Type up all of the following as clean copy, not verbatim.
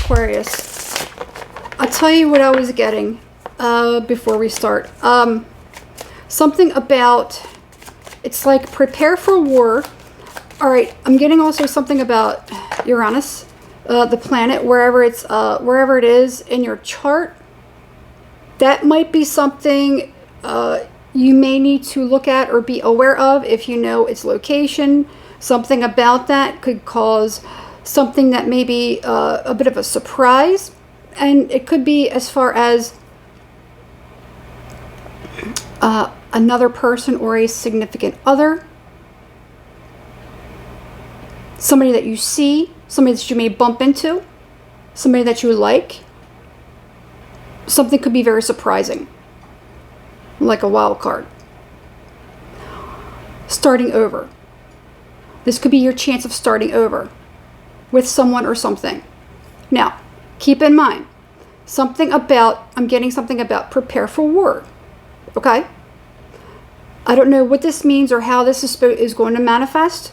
Aquarius. I'll tell you what I was getting before we start. Something about, it's like prepare for war. All right, I'm getting also something about Uranus, the planet, wherever it is in your chart. That might be something you may need to look at or be aware of if you know its location. Something about that could cause something that may be a bit of a surprise. And it could be as far as another person or a significant other. Somebody that you see, somebody that you may bump into, somebody that you like. Something could be very surprising, like a wild card. Starting over. This could be your chance of starting over with someone or something. Now, keep in mind, I'm getting something about prepare for war. Okay? I don't know what this means or how this is going to manifest,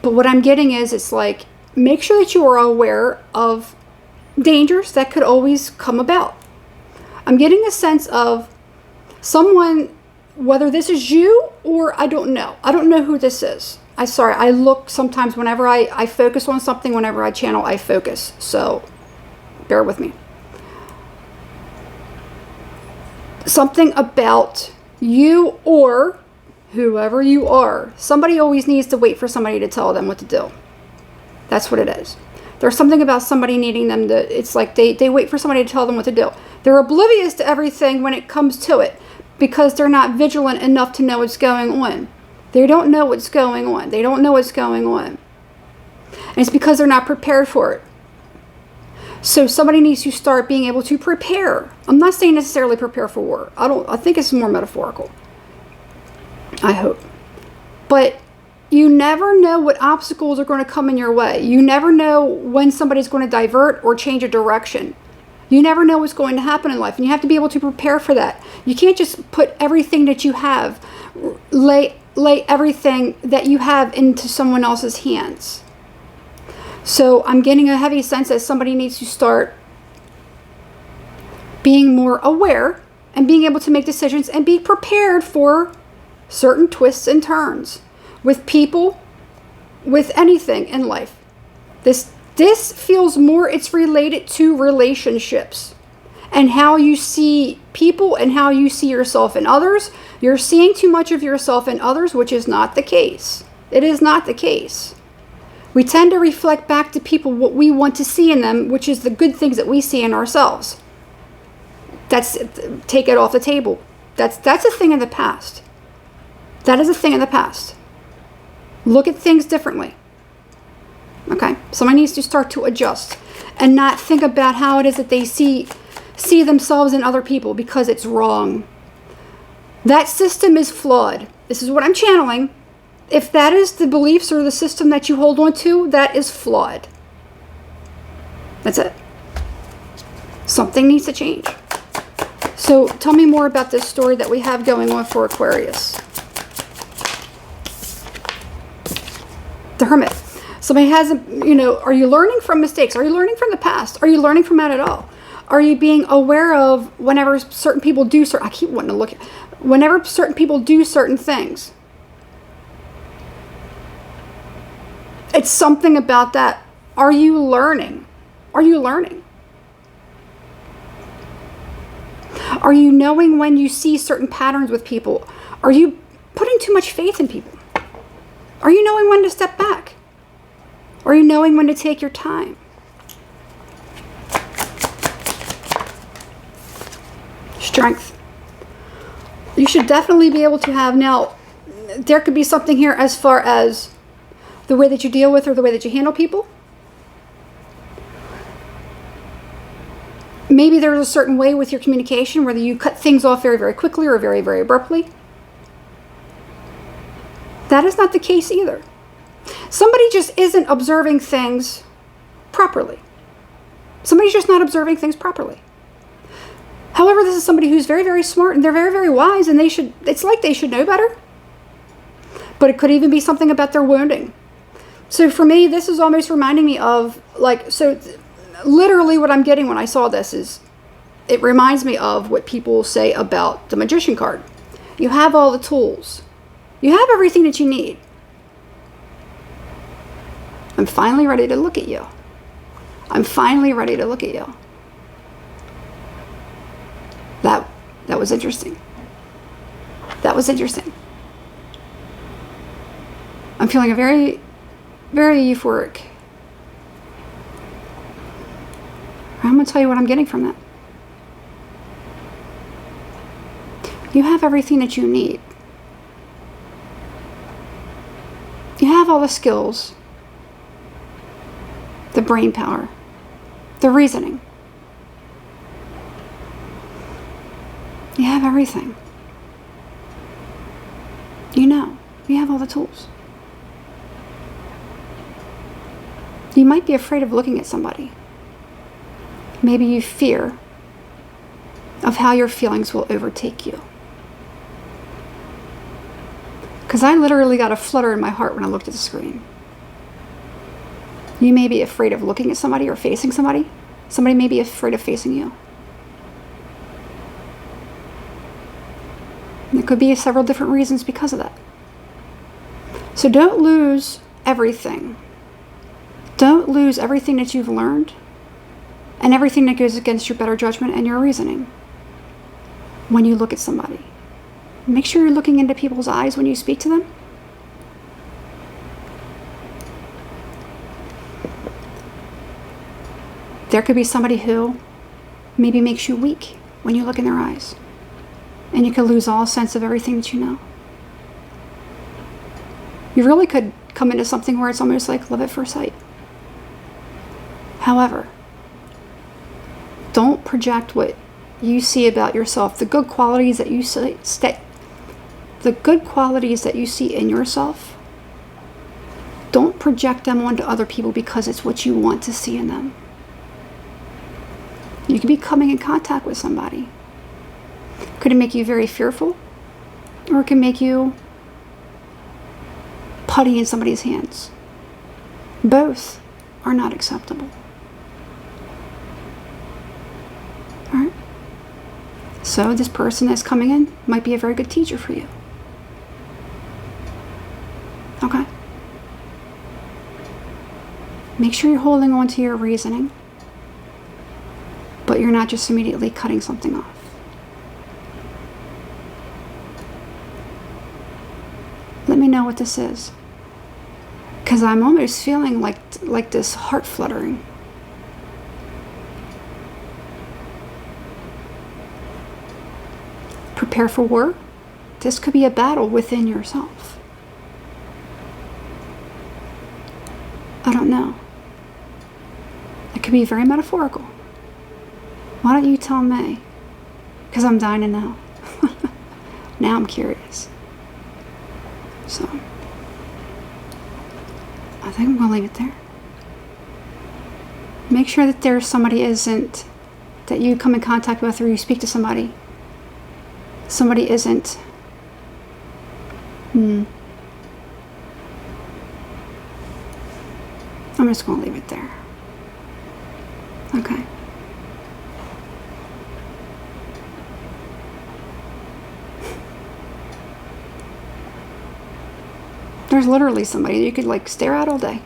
but what I'm getting is it's like, make sure that you are aware of dangers that could always come about. I'm getting a sense of someone, whether this is you or I don't know. I don't know who this is. I look sometimes whenever I focus on something, whenever I channel, I focus. So bear with me. Something about you or whoever you are. Somebody always needs to wait for somebody to tell them what to do. That's what it is. There's something about somebody needing them to, it's like they wait for somebody to tell them what to do. They're oblivious to everything when it comes to it because they're not vigilant enough to know what's going on. They don't know what's going on. They don't know what's going on. And it's because they're not prepared for it. So somebody needs to start being able to prepare. I'm not saying necessarily prepare for war. I think it's more metaphorical. I hope. But you never know what obstacles are going to come in your way. You never know when somebody's going to divert or change a direction. You never know what's going to happen in life, and you have to be able to prepare for that. You can't just put everything that you have, lay everything that you have into someone else's hands. So I'm getting a heavy sense that somebody needs to start being more aware and being able to make decisions and be prepared for certain twists and turns with people, with anything in life. This feels more, it's related to relationships and how you see people and how you see yourself in others. You're seeing too much of yourself in others, which is not the case. It is not the case. We tend to reflect back to people what we want to see in them, which is the good things that we see in ourselves. Take it off the table. That's a thing in the past. That is a thing in the past. Look at things differently. Okay? Somebody needs to start to adjust and not think about how it is that they see themselves in other people because it's wrong. That system is flawed. This is what I'm channeling. If that is the beliefs or the system that you hold on to, that is flawed. That's it. Something needs to change. So tell me more about this story that we have going on for Aquarius. The Hermit. Somebody hasn't, are you learning from mistakes? Are you learning from the past? Are you learning from that at all? Are you being aware of whenever certain people do I keep wanting to look at, whenever certain people do certain things? It's something about that. Are you learning? Are you learning? Are you knowing when you see certain patterns with people? Are you putting too much faith in people? Are you knowing when to step back? Are you knowing when to take your time? Strength. You should definitely be able to have, now, there could be something here as far as the way that you deal with or the way that you handle people. Maybe there's a certain way with your communication, whether you cut things off very, very quickly or very, very abruptly. That is not the case either. Somebody just isn't observing things properly. Somebody's just not observing things properly. However, this is somebody who's very, very smart and they're very, very wise, and it's like they should know better. But it could even be something about their wounding. So for me, this is almost reminding me of, like, so literally what I'm getting when I saw this is, it reminds me of what people say about the Magician card. You have all the tools. You have everything that you need. I'm finally ready to look at you. I'm finally ready to look at you. That was interesting. That was interesting. I'm feeling a very, very euphoric. I'm going to tell you what I'm getting from that. You have everything that you need. You have all the skills, the brain power, the reasoning. You have everything. You know, you have all the tools. You might be afraid of looking at somebody. Maybe you fear of how your feelings will overtake you. Because I literally got a flutter in my heart when I looked at the screen. You may be afraid of looking at somebody or facing somebody. Somebody may be afraid of facing you. And there could be several different reasons because of that. So don't lose everything. Don't lose everything that you've learned and everything that goes against your better judgment and your reasoning when you look at somebody. Make sure you're looking into people's eyes when you speak to them. There could be somebody who maybe makes you weak when you look in their eyes. And you could lose all sense of everything that you know. You really could come into something where it's almost like love at first sight. However, don't project what you see about yourself, the good qualities that you see, the good qualities that you see in yourself. Don't project them onto other people because it's what you want to see in them. You could be coming in contact with somebody. Could it make you very fearful? Or it can make you putty in somebody's hands. Both are not acceptable. Alright? So this person that's coming in might be a very good teacher for you. Okay? Make sure you're holding on to your reasoning, but you're not just immediately cutting something off. Let me know what this is. Because I'm almost feeling like this heart fluttering. Prepare for war. This could be a battle within yourself. I don't know. It could be very metaphorical. Why don't you tell me? Because I'm dying to know. Now I'm curious. So, I think I'm going to leave it there. Make sure that there's somebody that you come in contact with or you speak to somebody. Somebody isn't. I'm just going to leave it there. Okay. There's literally somebody you could like stare at all day.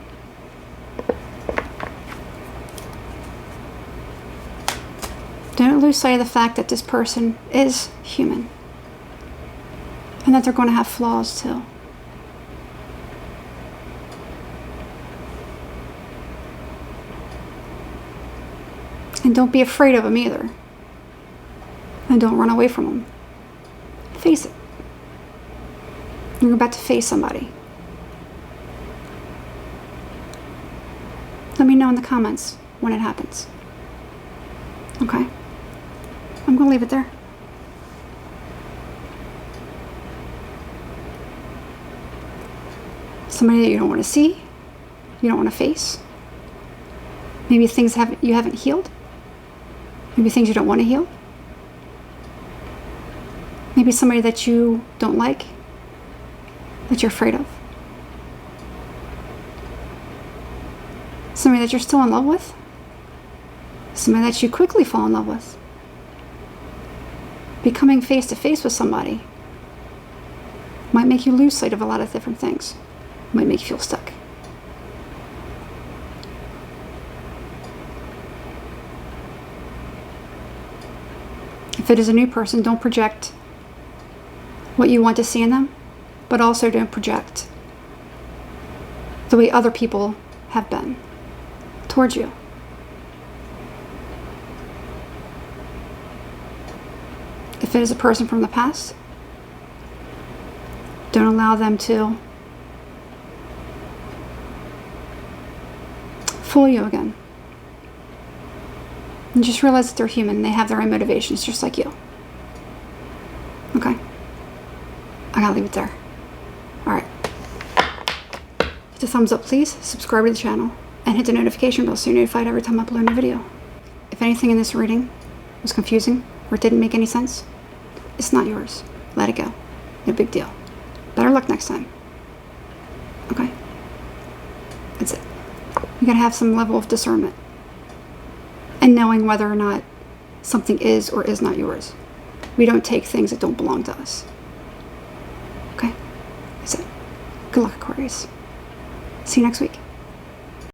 Don't lose sight of the fact that this person is human. And that they're going to have flaws too. And don't be afraid of them either. And don't run away from them. Face it. You're about to face somebody. Let me know in the comments when it happens. Okay? I'm going to leave it there. Somebody that you don't want to see, you don't want to face. Maybe things you haven't healed. Maybe things you don't want to heal. Maybe somebody that you don't like, that you're afraid of. Somebody that you're still in love with. Somebody that you quickly fall in love with. Becoming face to face with somebody might make you lose sight of a lot of different things. Might make you feel stuck. If it is a new person, don't project what you want to see in them, but also don't project the way other people have been towards you. If it is a person from the past, don't allow them to fool you again. And just realize that they're human. They have their own motivations just like you. Okay? I gotta leave it there. Alright. Hit the thumbs up, please. Subscribe to the channel. And hit the notification bell so you're notified every time I upload a new video. If anything in this reading was confusing or didn't make any sense, it's not yours. Let it go. No big deal. Better luck next time. Okay? That's it. You gotta have some level of discernment. And knowing whether or not something is or is not yours. We don't take things that don't belong to us. Okay? That's it. Good luck, Aquarius. See you next week.